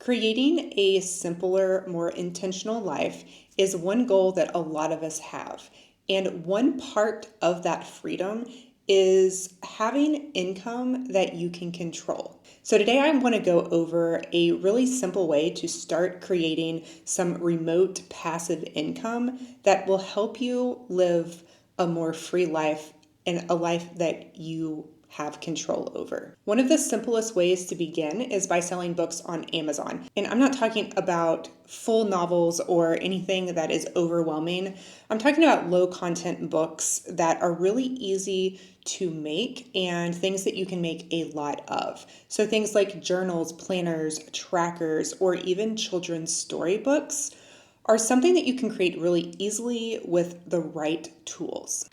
Creating a simpler, more intentional life is one goal that a lot of us have. And one part of that freedom is having income that you can control. So today I want to go over a really simple way to start creating some remote passive income that will help you live a more free life and a life that you have control over. One of the simplest ways to begin is by selling books on Amazon. And I'm not talking about full novels or anything that is overwhelming. I'm talking about low content books that are really easy to make and things that you can make a lot of. So things like journals, planners, trackers, or even children's storybooks are something that you can create really easily with the right tools.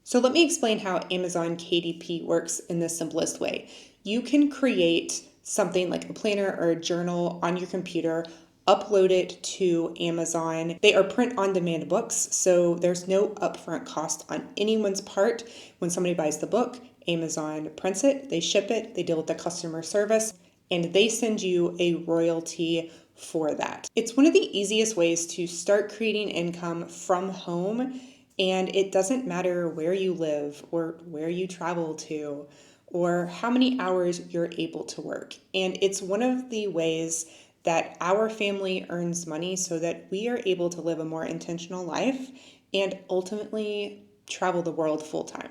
So let me explain how Amazon KDP works in the simplest way. You can create something like a planner or a journal on your computer, upload it to Amazon. They are print-on-demand books, so there's no upfront cost on anyone's part. When somebody buys the book, Amazon prints it, they ship it, they deal with the customer service, and they send you a royalty for that. It's one of the easiest ways to start creating income from home. And it doesn't matter where you live or where you travel to or how many hours you're able to work. And it's one of the ways that our family earns money so that we are able to live a more intentional life and ultimately travel the world full time.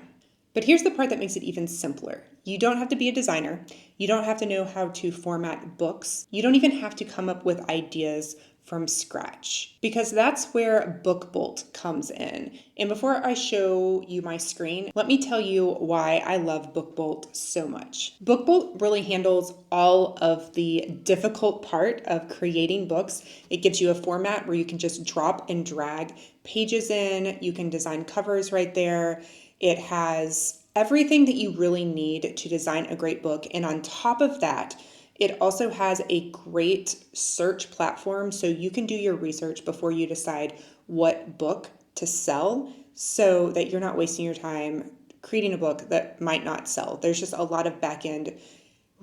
But here's the part that makes it even simpler. You don't have to be a designer. You don't have to know how to format books. You don't even have to come up with ideas from scratch, because that's where BookBolt comes in. And before I show you my screen, let me tell you why I love BookBolt so much. BookBolt really handles all of the difficult part of creating books. It gives you a format where you can just drop and drag pages in. You can design covers right there. It has everything that you really need to design a great book. And on top of that, it also has a great search platform, so you can do your research before you decide what book to sell so that you're not wasting your time creating a book that might not sell. There's just a lot of back-end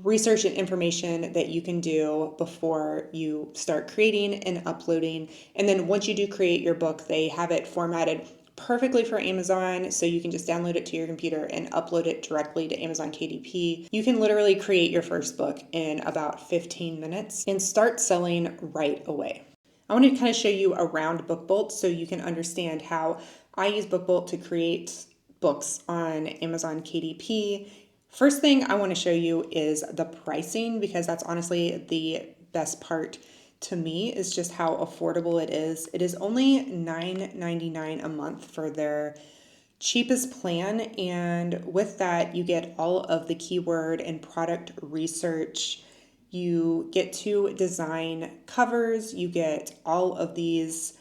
research and information that you can do before you start creating and uploading. And then once you do create your book, they have it formatted perfectly for Amazon, so you can just download it to your computer and upload it directly to Amazon KDP. You can literally create your first book in about 15 minutes and start selling right away. I want to kind of show you around BookBolt so you can understand how I use BookBolt to create books on Amazon KDP. First thing I want to show you is the pricing, because that's honestly the best part to me, is just how affordable it is. It is only $9.99 a month for their cheapest plan, and with that you get all of the keyword and product research. You get to design covers, you get all of these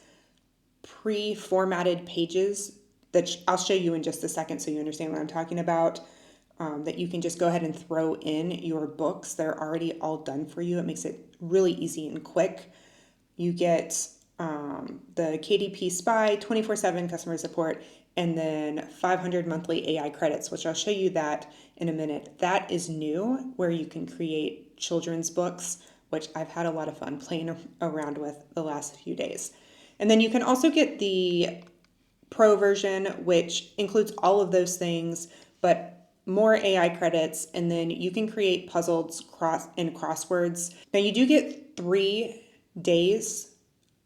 pre-formatted pages that I'll show you in just a second so you understand what I'm talking about. That you can just go ahead and throw in your books. They're already all done for you. It makes it really easy and quick. You get the KDP Spy, 24/7 customer support, and then 500 monthly AI credits, which I'll show you that in a minute. That is new, where you can create children's books, which I've had a lot of fun playing around with the last few days. And then you can also get the Pro version, which includes all of those things, but more AI credits, and then you can create puzzles and crosswords. Now you do get 3 days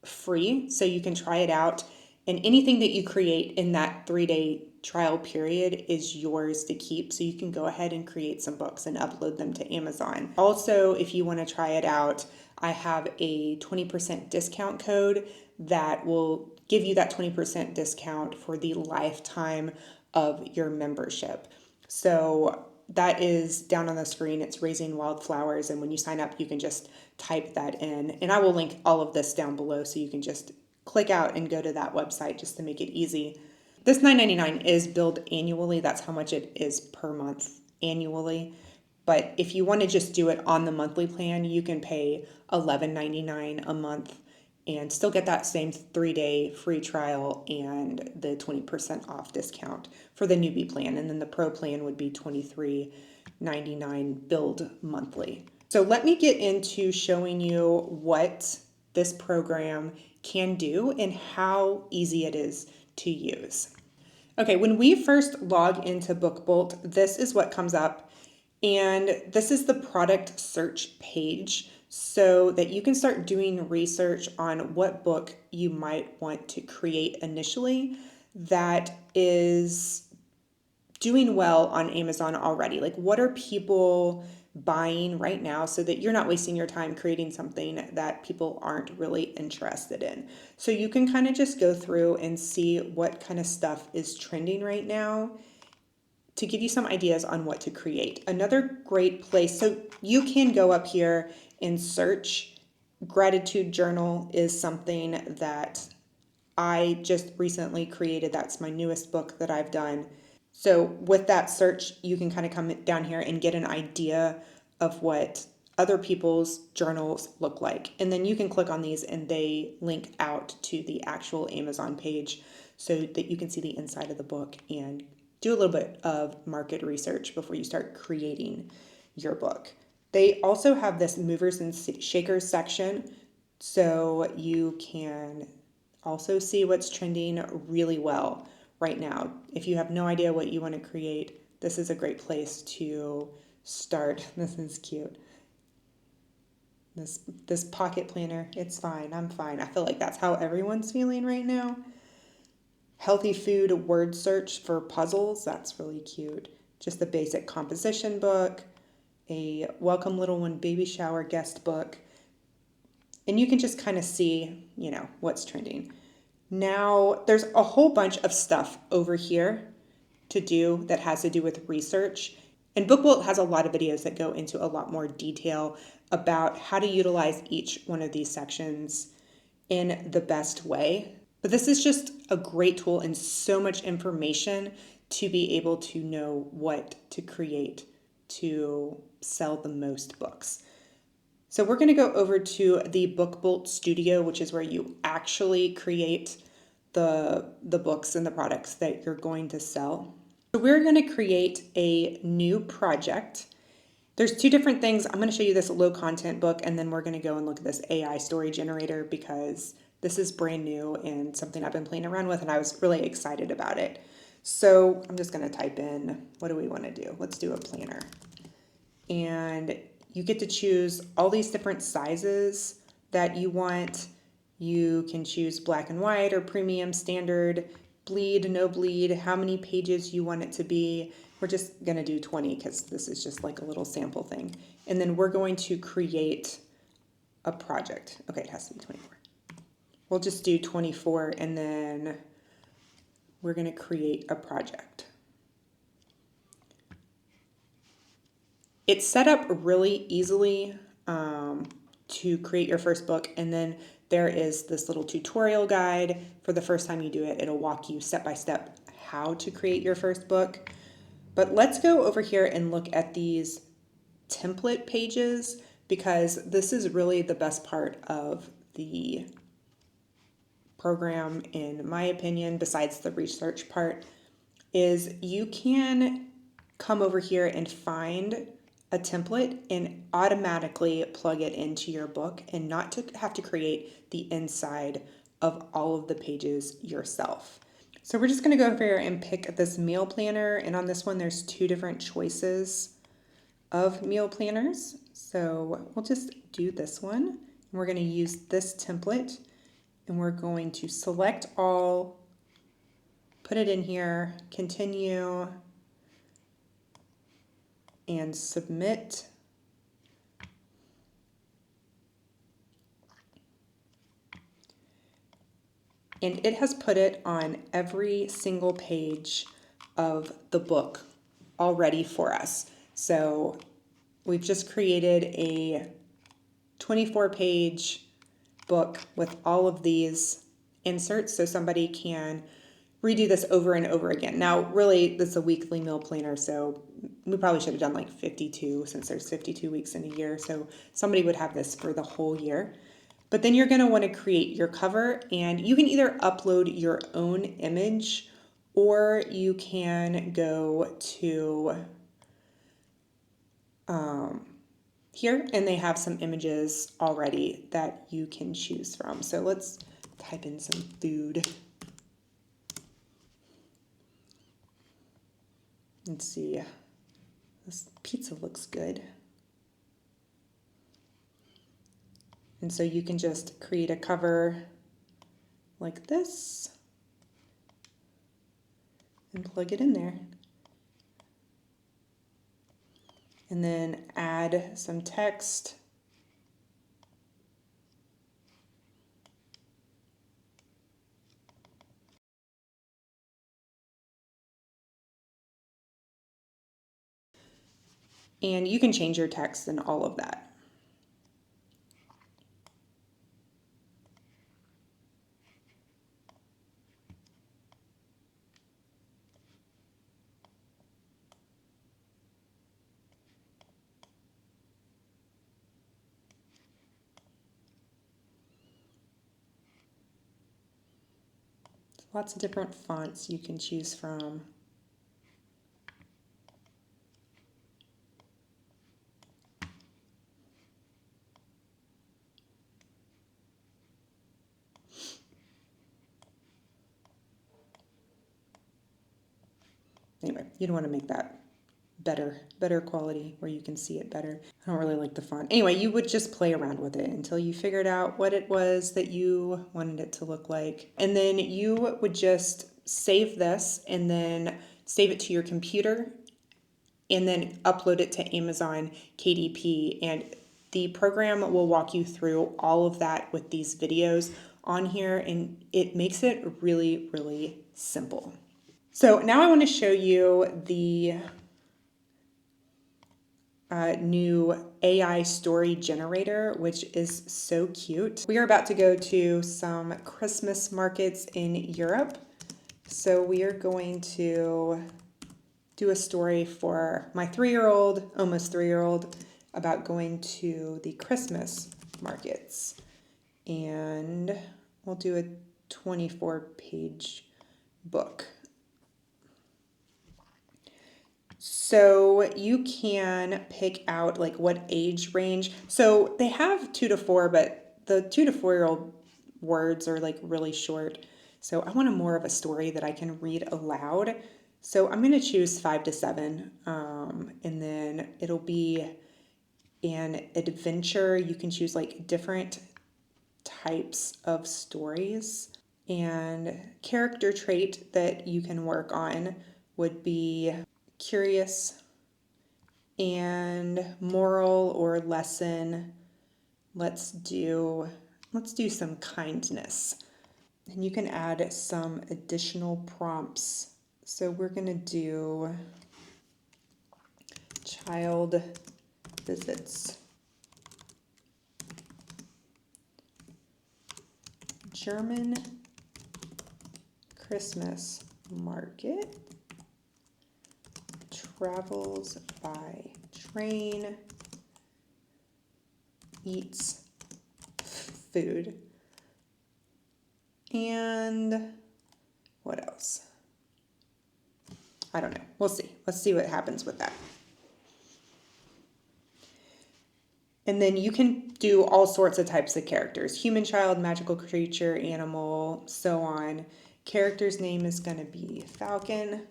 free, so you can try it out, and anything that you create in that 3-day trial period is yours to keep, so you can go ahead and create some books and upload them to Amazon. Also, if you want to try it out, I have a 20% discount code that will give you that 20% discount for the lifetime of your membership. So that is down on the screen. It's Raising Wildflowers, and when you sign up, you can just type that in. And I will link all of this down below so you can just click out and go to that website just to make it easy. This $9.99 is billed annually. That's how much it is per month annually. But if you want to just do it on the monthly plan, you can pay $11.99 a month and still get that same 3-day free trial and the 20% off discount for the newbie plan. And then the pro plan would be $23.99 $9.99 billed monthly. So let me get into showing you what this program can do and how easy it is to use. Okay, when we first log into BookBolt, this is what comes up. And this is the product search page so that you can start doing research on what book you might want to create initially that is doing well on Amazon already. Like, what are people buying right now so that you're not wasting your time creating something that people aren't really interested in. So you can kind of just go through and see what kind of stuff is trending right now to give you some ideas on what to create. Another great place, so you can go up here and search. Gratitude journal is something that I just recently created. That's my newest book that I've done. So with that search, you can kind of come down here and get an idea of what other people's journals look like. And then you can click on these and they link out to the actual Amazon page so that you can see the inside of the book and do a little bit of market research before you start creating your book. They also have this movers and shakers section, so you can also see what's trending really well right now. If you have no idea what you want to create, this is a great place to start. This is cute. This pocket planner, it's fine, I'm fine. I feel like that's how everyone's feeling right now. Healthy food word search for puzzles, that's really cute. Just the basic composition book, a welcome little one baby shower guest book. And you can just kind of see, what's trending. Now, there's a whole bunch of stuff over here to do that has to do with research. And BookBolt has a lot of videos that go into a lot more detail about how to utilize each one of these sections in the best way. But this is just a great tool and so much information to be able to know what to create to sell the most books. So we're going to go over to the BookBolt Studio, which is where you actually create the books and the products that you're going to sell. So we're going to create a new project. There's two different things. I'm going to show you this low content book, and then we're going to go and look at this AI story generator because this is brand new and something I've been playing around with, and I was really excited about it. So I'm just going to type in, what do we want to do? Let's do a planner. And you get to choose all these different sizes that you want. You can choose black and white or premium, standard, bleed, no bleed, how many pages you want it to be. We're just going to do 20 because this is just like a little sample thing. And then we're going to create a project. Okay, it has to be 24. We'll just do 24 and then we're going to create a project. It's set up really easily to create your first book, and then there is this little tutorial guide. For the first time you do it, it'll walk you step by step how to create your first book. But let's go over here and look at these template pages because this is really the best part of the program, in my opinion, besides the research part, is you can come over here and find a template and automatically plug it into your book and not to have to create the inside of all of the pages yourself. So we're just going to go over here and pick this meal planner, and on this one there's two different choices of meal planners. So we'll just do this one, and we're going to use this template, and we're going to select all, put it in here, continue, and submit. And it has put it on every single page of the book already for us. So we've just created a 24-page book with all of these inserts so somebody can redo this over and over again. Now, really, this is a weekly meal planner, so we probably should have done like 52 since there's 52 weeks in a year. So somebody would have this for the whole year. But then you're going to want to create your cover, and you can either upload your own image or you can go to here, and they have some images already that you can choose from. So let's type in some food. Let's see, this pizza looks good. And so you can just create a cover like this and plug it in there. And then add some text. And you can change your text and all of that. Lots of different fonts you can choose from. Anyway, you'd want to make that better quality where you can see it better. I don't really like the font. Anyway, you would just play around with it until you figured out what it was that you wanted it to look like. And then you would just save this and then save it to your computer and then upload it to Amazon KDP. And the program will walk you through all of that with these videos on here, and it makes it really, really simple. So now I want to show you the new AI story generator, which is so cute. We are about to go to some Christmas markets in Europe. So we are going to do a story for my 3-year-old, almost 3-year-old, about going to the Christmas markets. And we'll do a 24-page book. So you can pick out like what age range. So they have 2 to 4, but the 2 to 4-year-old words are like really short. So I want more of a story that I can read aloud. So I'm going to choose 5 to 7, and then it'll be an adventure. You can choose like different types of stories. And character trait that you can work on would be curious, and moral or lesson. Let's do some kindness. And you can add some additional prompts. So we're going to do child visits German Christmas market, travels by train, eats food, and what else? I don't know. We'll see. Let's see what happens with that. And then you can do all sorts of types of characters. Human, child, magical creature, animal, so on. Character's name is going to be Falcon.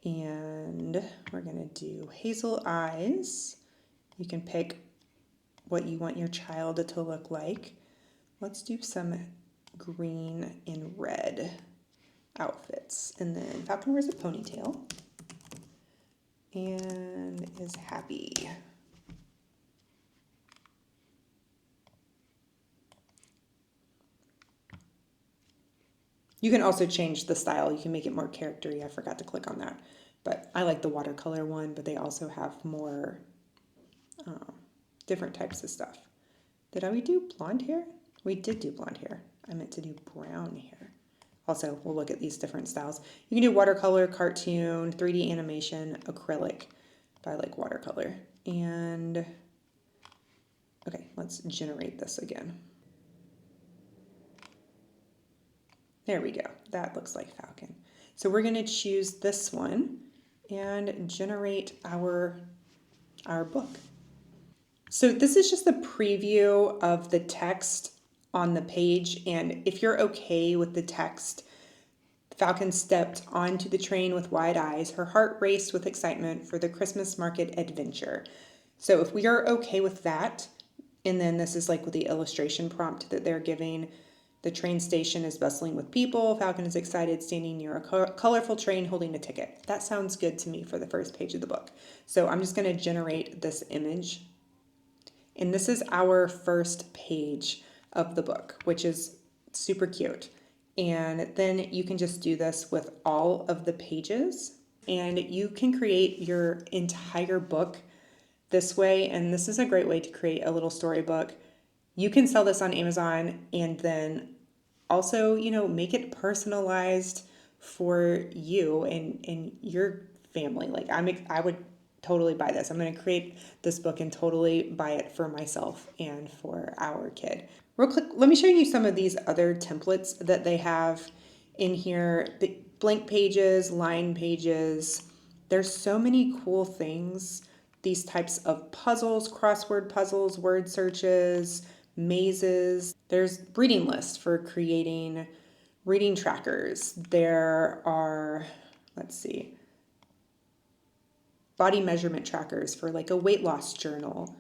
And we're going to do hazel eyes. You can pick what you want your child to look like. Let's do some green and red outfits. And then Falcon wears a ponytail and is happy. You can also change the style. You can make it more character-y. I forgot to click on that. But I like the watercolor one, but they also have more different types of stuff. Did we do blonde hair? We did do blonde hair. I meant to do brown hair. Also, we'll look at these different styles. You can do watercolor, cartoon, 3D animation, acrylic, but I like watercolor. And, okay, let's generate this again. There we go. That looks like Falcon. So we're going to choose this one and generate our our book. So this is just a preview of the text on the page, and if you're okay with the text, Falcon stepped onto the train with wide eyes. Her heart raced with excitement for the Christmas market adventure. So if we are okay with that, and then this is like with the illustration prompt that they're giving. The train station is bustling with people. Falcon is excited, standing near a colorful train holding a ticket. That sounds good to me for the first page of the book. So I'm just going to generate this image. And this is our first page of the book, which is super cute. And then you can just do this with all of the pages. And you can create your entire book this way. And this is a great way to create a little storybook. You can sell this on Amazon and then also, make it personalized for you and your family. Like I would totally buy this. I'm going to create this book and totally buy it for myself and for our kid. Real quick, let me show you some of these other templates that they have in here. The blank pages, line pages. There's so many cool things. These types of puzzles, crossword puzzles, word searches, mazes. There's reading lists for creating reading trackers. There are, let's see, body measurement trackers for like a weight loss journal.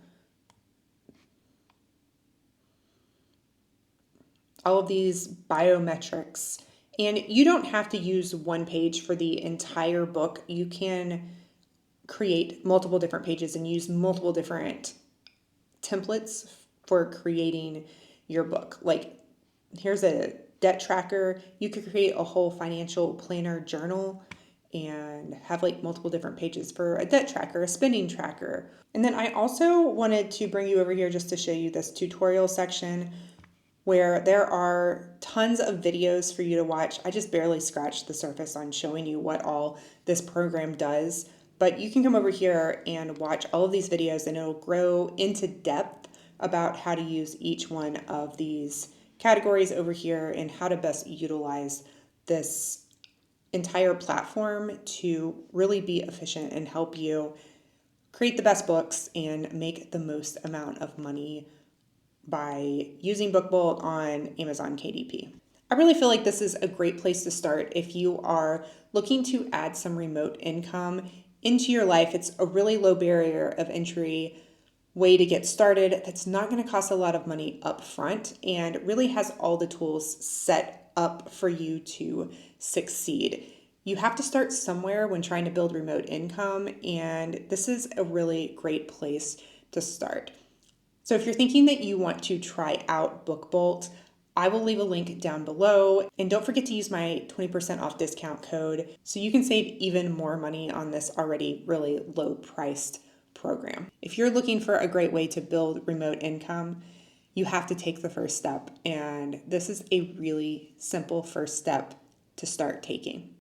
All of these biometrics. And you don't have to use one page for the entire book. You can create multiple different pages and use multiple different templates for creating your book. Like here's a debt tracker. You could create a whole financial planner journal and have like multiple different pages for a debt tracker, a spending tracker. And then I also wanted to bring you over here just to show you this tutorial section where there are tons of videos for you to watch. I just barely scratched the surface on showing you what all this program does, but you can come over here and watch all of these videos and it'll grow into depth about how to use each one of these categories over here and how to best utilize this entire platform to really be efficient and help you create the best books and make the most amount of money by using BookBolt on Amazon KDP. I really feel like this is a great place to start if you are looking to add some remote income into your life. It's a really low barrier of entry way to get started that's not going to cost a lot of money up front and really has all the tools set up for you to succeed. You have to start somewhere when trying to build remote income, and this is a really great place to start. So if you're thinking that you want to try out BookBolt, I will leave a link down below. And don't forget to use my 20% off discount code so you can save even more money on this already really low priced program. If you're looking for a great way to build remote income, you have to take the first step. And this is a really simple first step to start taking.